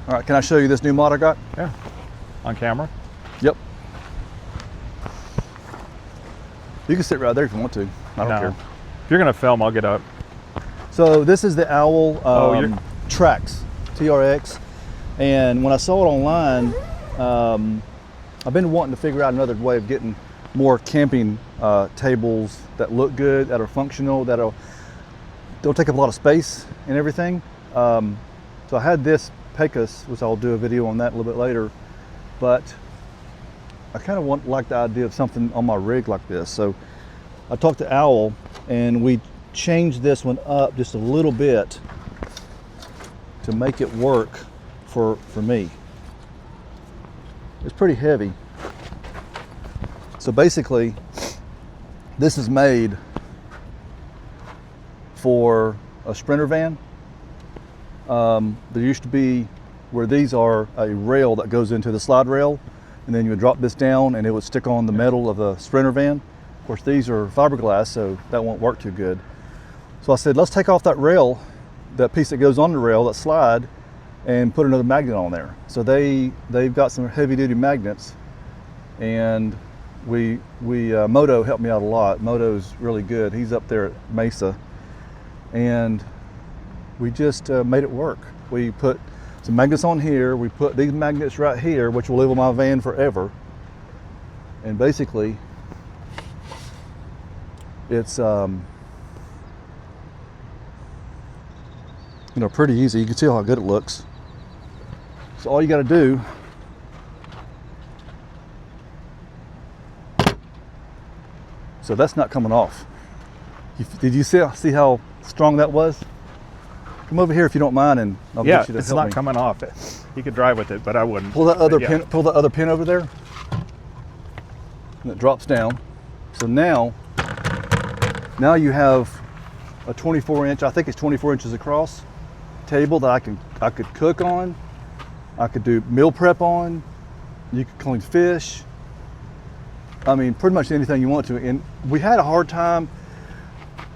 All right, can I show you this new mod I got? Yeah. On camera? Yep. You can sit right there if you want to. I don't care. If you're gonna film, I'll get up. So this is the Owl TRX, TRX. And when I saw it online, I've been wanting to figure out another way of getting more camping tables that look good, that are functional, they'll take up a lot of space and everything. So I had this Pecos, which I'll do a video on that a little bit later, but I kind of like the idea of something on my rig like this. So I talked to Owl and we changed this one up just a little bit to make it work for me. It's pretty heavy. So basically, this is made for a Sprinter van. There used to be, where these are, a rail that goes into the slide rail, and then you would drop this down and it would stick on the metal of a Sprinter van. Of course, these are fiberglass, so that won't work too good. So I said, let's take off that rail, that piece that goes on the rail, that slide, and put another magnet on there. So they've got some heavy duty magnets, and Moto helped me out a lot. Moto's really good. He's up there at Mesa, and we just made it work. We put some magnets on here. We put these magnets right here, which will live on my van forever. And basically, it's pretty easy. You can see how good it looks. So all you got to do so that's not coming off. Did you see how strong that was? Come over here if you don't mind, and I'll get you to help me. It's not coming off. You could drive with it, but I wouldn't. Pull that other pin. Pull the other pin over there, and it drops down. So now you have a 24-inch. I think it's 24 inches across table that I could cook on. I could do meal prep on. You could clean fish. I mean, pretty much anything you want to. And we had a hard time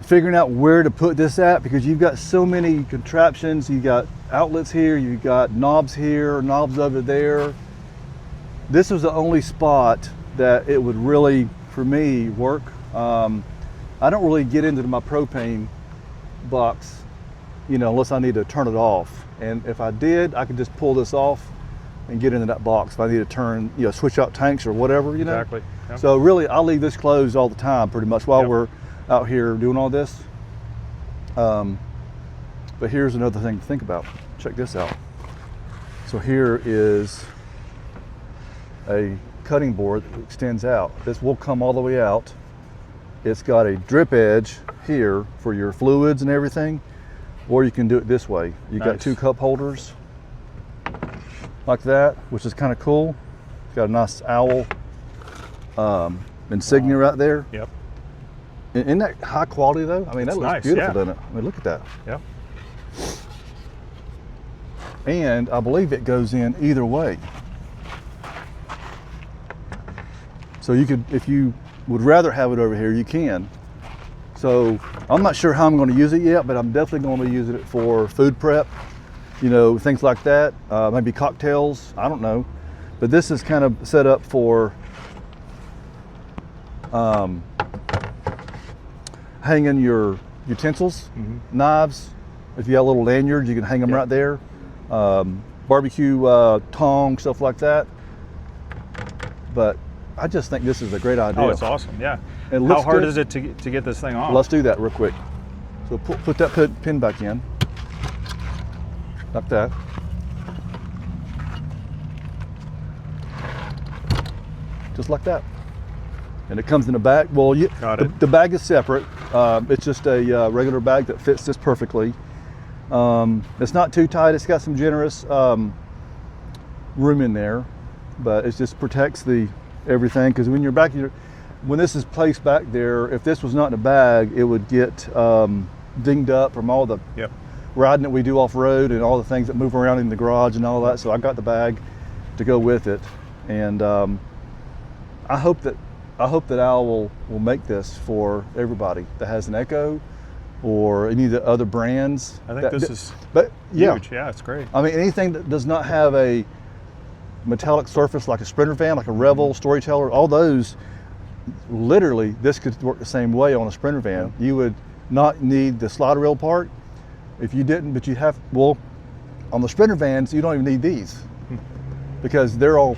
figuring out where to put this at, because you've got so many contraptions. You got outlets here, you got knobs here, knobs over there. This was the only spot that it would really, for me, work. I don't really get into my propane box, unless I need to turn it off. And if I did, I could just pull this off and get into that box if I need to turn, switch out tanks or whatever, Exactly. Yep. So really, I leave this closed all the time, pretty much, while we're out here doing all this. But here's another thing to think about. Check this out. So here is a cutting board that extends out. This will come all the way out. It's got a drip edge here for your fluids and everything, or you can do it this way. You got two cup holders like that, which is kind of cool. It's got a nice Owl insignia right there. Yep. Isn't that high quality though? I mean, that looks beautiful, doesn't it? I mean, look at that. Yep. And I believe it goes in either way. So you could, if you would rather have it over here, you can. So I'm not sure how I'm going to use it yet, but I'm definitely going to be using it for food prep, things like that. Maybe cocktails, I don't know. But this is kind of set up for hanging your utensils, knives. If you have little lanyards, you can hang them right there. Barbecue tongs, stuff like that. But I just think this is a great idea. Oh, it's awesome, yeah. How hard is it to get this thing off? Let's do that real quick. So put that pin back in, like that. Just like that. And it comes in a bag. Well, the bag is separate. It's just a regular bag that fits this perfectly. It's not too tight. It's got some generous room in there, but it just protects everything. Because when you're back, when this is placed back there, if this was not in a bag, it would get dinged up from all the riding that we do off road and all the things that move around in the garage and all that. So I got the bag to go with it, and I hope that Owl will make this for everybody that has an Echo or any of the other brands. I think this is but yeah, huge. Yeah, it's great. I mean, anything that does not have a metallic surface like a Sprinter van, like a Rebel, Storyteller, all those, literally, this could work the same way on a Sprinter van. You would not need the slide rail part. If you didn't, but you have, well, on the Sprinter vans, you don't even need these because they're all,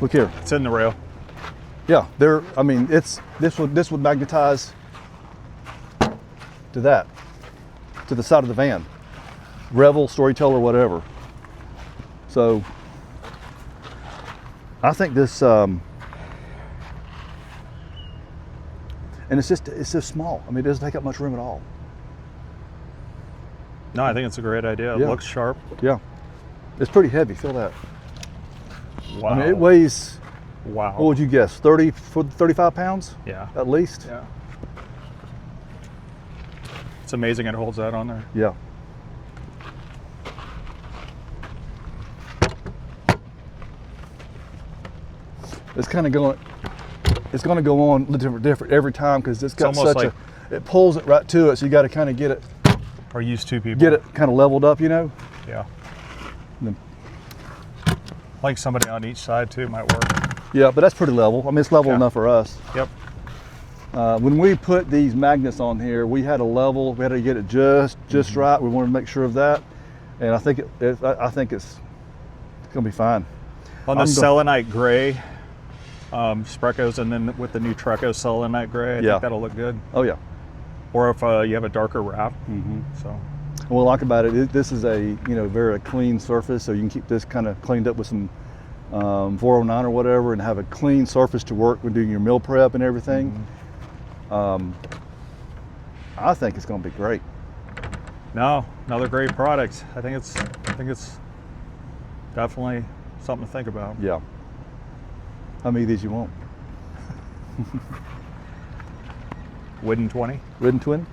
look here. It's in the rail. Yeah, they're, I mean, this would magnetize to that, to the side of the van. Rebel, Storyteller, whatever. So, I think this, and it's just small. I mean, it doesn't take up much room at all. No, I think it's a great idea. It looks sharp. Yeah. It's pretty heavy, feel that. Wow. I mean, it weighs, wow. What would you guess, 35 pounds? Yeah. At least? Yeah. It's amazing it holds that on there. Yeah. It's kind of going, it's going to go on a little different every time because it's got such like, it pulls it right to it, so you got to kind of get it. Or use two people. Get it kind of leveled up, you know? Yeah. Then, like somebody on each side too might work. yeah, but that's pretty level. I mean, it's level enough for us. Yep. When we put these magnets on here, we had a level. We had to get it just right. We wanted to make sure of that, and I think I think it's gonna be fine. On the selenite gray Sprecos, and then with the new Treco selenite gray, I think that'll look good. Oh yeah. Or if you have a darker wrap. So. What I like about it, this is a very clean surface, so you can keep this kind of cleaned up with some 409 or whatever, and have a clean surface to work when doing your meal prep and everything. I think it's going to be great. No, another great product. I think it's definitely something to think about. Yeah. How many of these you want? Whidden 20. Whidden twin?